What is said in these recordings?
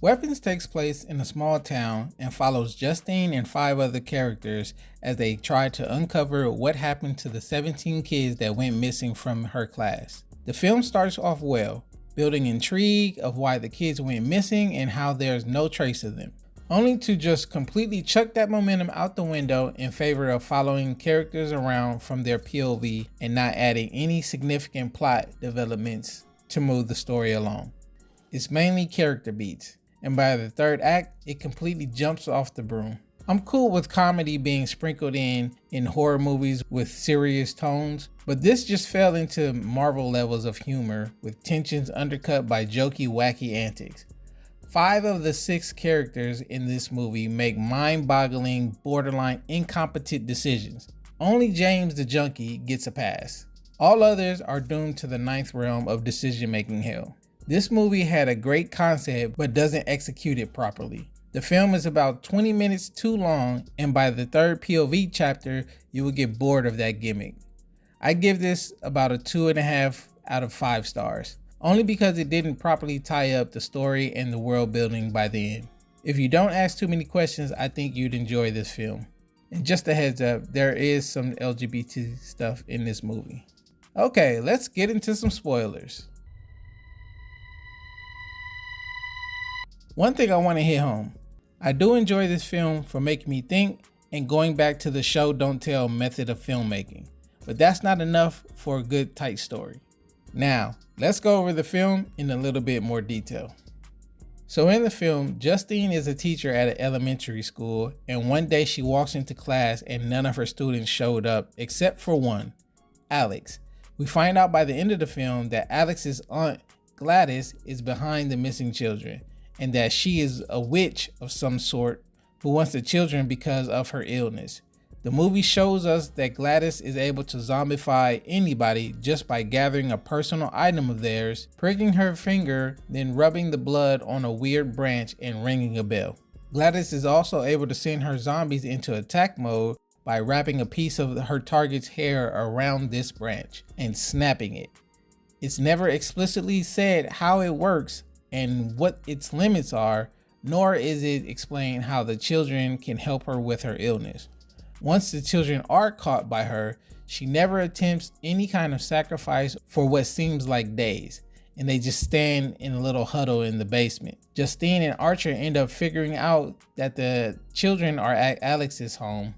Weapons takes place in a small town and follows Justine and 5 other characters as they try to uncover what happened to the 17 kids that went missing from her class. The film starts off well, building intrigue of why the kids went missing and how there's no trace of them, only to just completely chuck that momentum out the window in favor of following characters around from their POV and not adding any significant plot developments to move the story along. It's mainly character beats, and by the third act, it completely jumps off the broom. I'm cool with comedy being sprinkled in horror movies with serious tones, but this just fell into Marvel levels of humor with tensions undercut by jokey, wacky antics. 5 of the 6 characters in this movie make mind-boggling, borderline incompetent decisions. Only James the Junkie gets a pass. All others are doomed to the 9th realm of decision-making hell. This movie had a great concept but doesn't execute it properly. The film is about 20 minutes too long, and by the 3rd POV chapter, you will get bored of that gimmick. I give this about a 2.5 out of 5 stars, only because it didn't properly tie up the story and the world building by the end. If you don't ask too many questions, I think you'd enjoy this film. And just a heads up, there is some LGBT stuff in this movie. Okay, let's get into some spoilers. One thing I want to hit home. I do enjoy this film for making me think and going back to the show don't tell method of filmmaking, but that's not enough for a good tight story. Now, let's go over the film in a little bit more detail. So in the film, Justine is a teacher at an elementary school, and one day she walks into class and none of her students showed up except for one, Alex. We find out by the end of the film that Alex's aunt, Gladys, is behind the missing children, and that she is a witch of some sort who wants the children because of her illness. The movie shows us that Gladys is able to zombify anybody just by gathering a personal item of theirs, pricking her finger, then rubbing the blood on a weird branch and ringing a bell. Gladys is also able to send her zombies into attack mode by wrapping a piece of her target's hair around this branch and snapping it. It's never explicitly said how it works and what its limits are, nor is it explained how the children can help her with her illness. Once the children are caught by her, she never attempts any kind of sacrifice for what seems like days, and they just stand in a little huddle in the basement. Justine and Archer end up figuring out that the children are at Alex's home.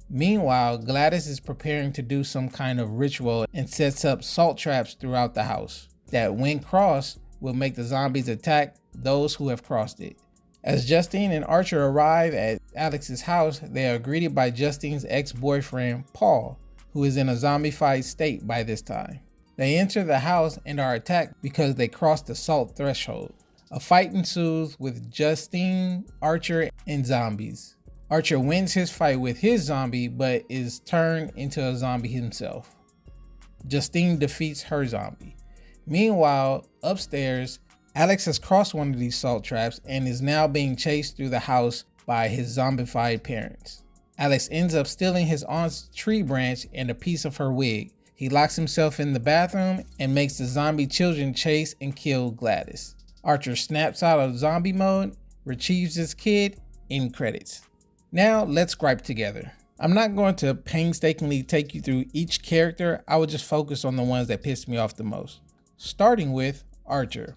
Meanwhile, Gladys is preparing to do some kind of ritual and sets up salt traps throughout the house that, when crossed, will make the zombies attack those who have crossed it. As Justine and Archer arrive at Alex's house, they are greeted by Justine's ex-boyfriend, Paul, who is in a zombified state by this time. They enter the house and are attacked because they crossed the salt threshold. A fight ensues with Justine, Archer, and zombies. Archer wins his fight with his zombie, but is turned into a zombie himself. Justine defeats her zombie. Meanwhile, upstairs, Alex has crossed one of these salt traps and is now being chased through the house by his zombified parents. Alex ends up stealing his aunt's tree branch and a piece of her wig. He locks himself in the bathroom and makes the zombie children chase and kill Gladys. Archer snaps out of zombie mode, retrieves his kid, end credits. Now let's gripe together. I'm not going to painstakingly take you through each character. I will just focus on the ones that pissed me off the most. Starting with Archer.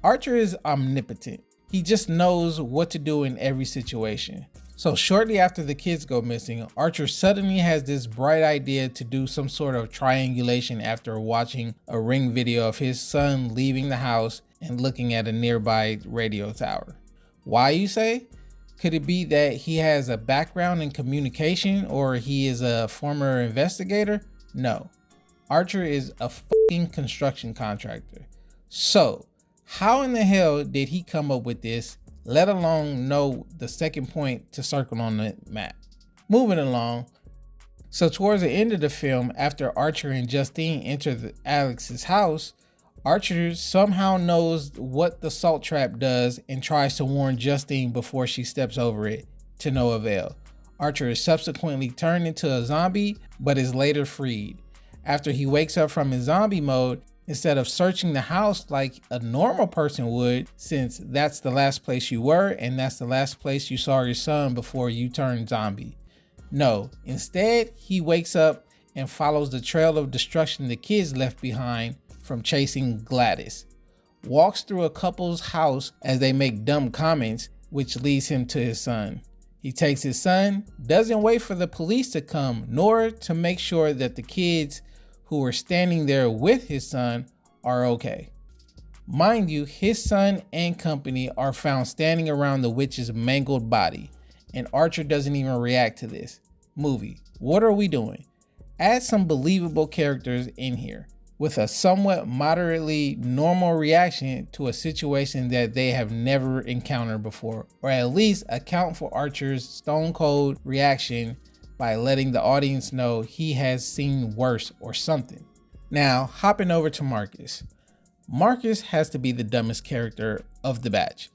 Archer is omnipotent. He just knows what to do in every situation. So shortly after the kids go missing, Archer suddenly has this bright idea to do some sort of triangulation after watching a Ring video of his son leaving the house and looking at a nearby radio tower. Why, you say? Could it be that he has a background in communication or he is a former investigator? No. Archer is a fucking construction contractor. So, how in the hell did he come up with this, let alone know the second point to circle on the map? Moving along. So towards the end of the film, after Archer and Justine enter Alex's house, Archer somehow knows what the salt trap does and tries to warn Justine before she steps over it, to no avail. Archer is subsequently turned into a zombie, but is later freed. After he wakes up from his zombie mode, instead of searching the house like a normal person would, since that's the last place you were and that's the last place you saw your son before you turned zombie. No, instead he wakes up and follows the trail of destruction the kids left behind from chasing Gladys. Walks through a couple's house as they make dumb comments, which leads him to his son. He takes his son, doesn't wait for the police to come, nor to make sure that the kids who were standing there with his son are okay. Mind you, his son and company are found standing around the witch's mangled body, and Archer doesn't even react to this. Movie, what are we doing? Add some believable characters in here with a somewhat moderately normal reaction to a situation that they have never encountered before, or at least account for Archer's stone cold reaction by letting the audience know he has seen worse or something. Now, hopping over to Marcus. Marcus has to be the dumbest character of the batch.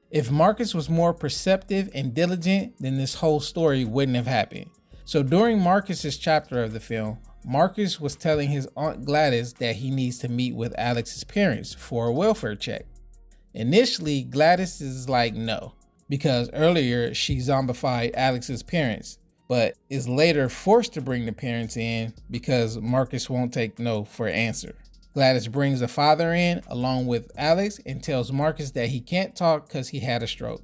If Marcus was more perceptive and diligent, then this whole story wouldn't have happened. So during Marcus's chapter of the film, Marcus was telling his Aunt Gladys that he needs to meet with Alex's parents for a welfare check. Initially, Gladys is like no, because earlier she zombified Alex's parents, but is later forced to bring the parents in because Marcus won't take no for an answer. Gladys brings the father in along with Alex and tells Marcus that he can't talk because he had a stroke.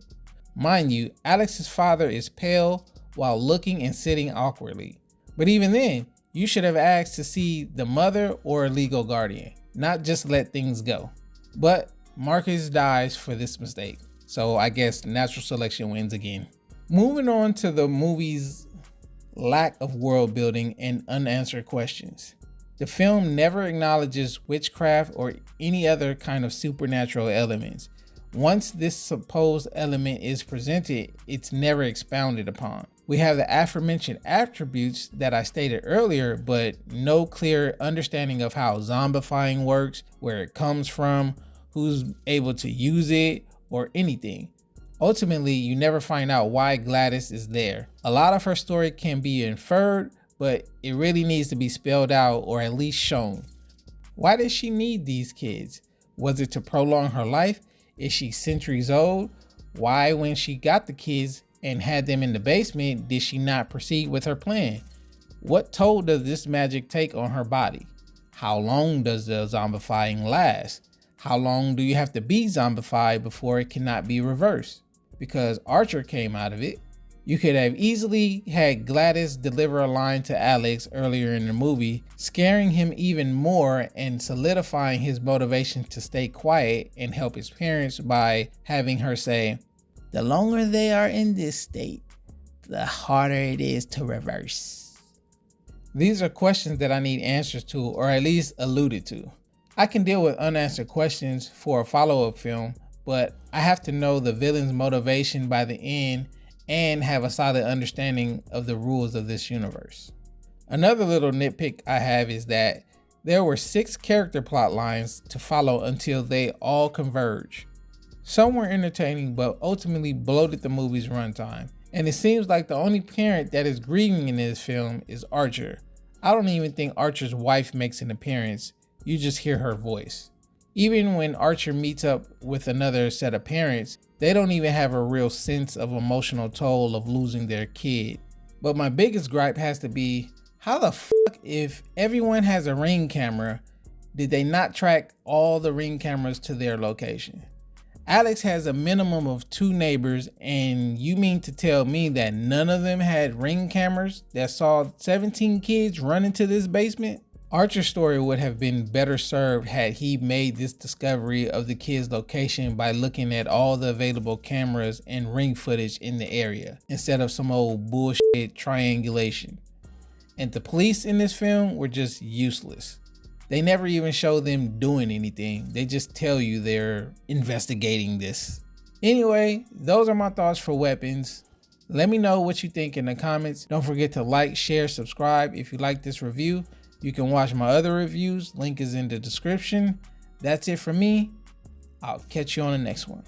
Mind you, Alex's father is pale while looking and sitting awkwardly. But even then, you should have asked to see the mother or a legal guardian, not just let things go. But Marcus dies for this mistake, so I guess natural selection wins again. Moving on to the movie's lack of world building and unanswered questions. The film never acknowledges witchcraft or any other kind of supernatural elements. Once this supposed element is presented, it's never expounded upon. We have the aforementioned attributes that I stated earlier, but no clear understanding of how zombifying works, where it comes from, who's able to use it, or anything. Ultimately, you never find out why Gladys is there. A lot of her story can be inferred, but it really needs to be spelled out or at least shown. Why did she need these kids? Was it to prolong her life? Is she centuries old? Why, when she got the kids and had them in the basement, did she not proceed with her plan? What toll does this magic take on her body? How long does the zombifying last? How long do you have to be zombified before it cannot be reversed? Because Archer came out of it. You could have easily had Gladys deliver a line to Alex earlier in the movie, scaring him even more and solidifying his motivation to stay quiet and help his parents by having her say, "The longer they are in this state, the harder it is to reverse." These are questions that I need answers to, or at least alluded to. I can deal with unanswered questions for a follow-up film, but I have to know the villain's motivation by the end and have a solid understanding of the rules of this universe. Another little nitpick I have is that there were 6 character plot lines to follow until they all converge. Some were entertaining, but ultimately bloated the movie's runtime. And it seems like the only parent that is grieving in this film is Archer. I don't even think Archer's wife makes an appearance. You just hear her voice. Even when Archer meets up with another set of parents, they don't even have a real sense of emotional toll of losing their kid. But my biggest gripe has to be, how the fuck, if everyone has a Ring camera, did they not track all the Ring cameras to their location? Alex has a minimum of 2 neighbors, and you mean to tell me that none of them had Ring cameras that saw 17 kids run into this basement? Archer's story would have been better served had he made this discovery of the kid's location by looking at all the available cameras and Ring footage in the area, instead of some old bullshit triangulation. And the police in this film were just useless. They never even show them doing anything. They just tell you they're investigating this. Anyway, those are my thoughts for Weapons. Let me know what you think in the comments. Don't forget to like, share, subscribe if you like this review. You can watch my other reviews. Link is in the description. That's it for me. I'll catch you on the next one.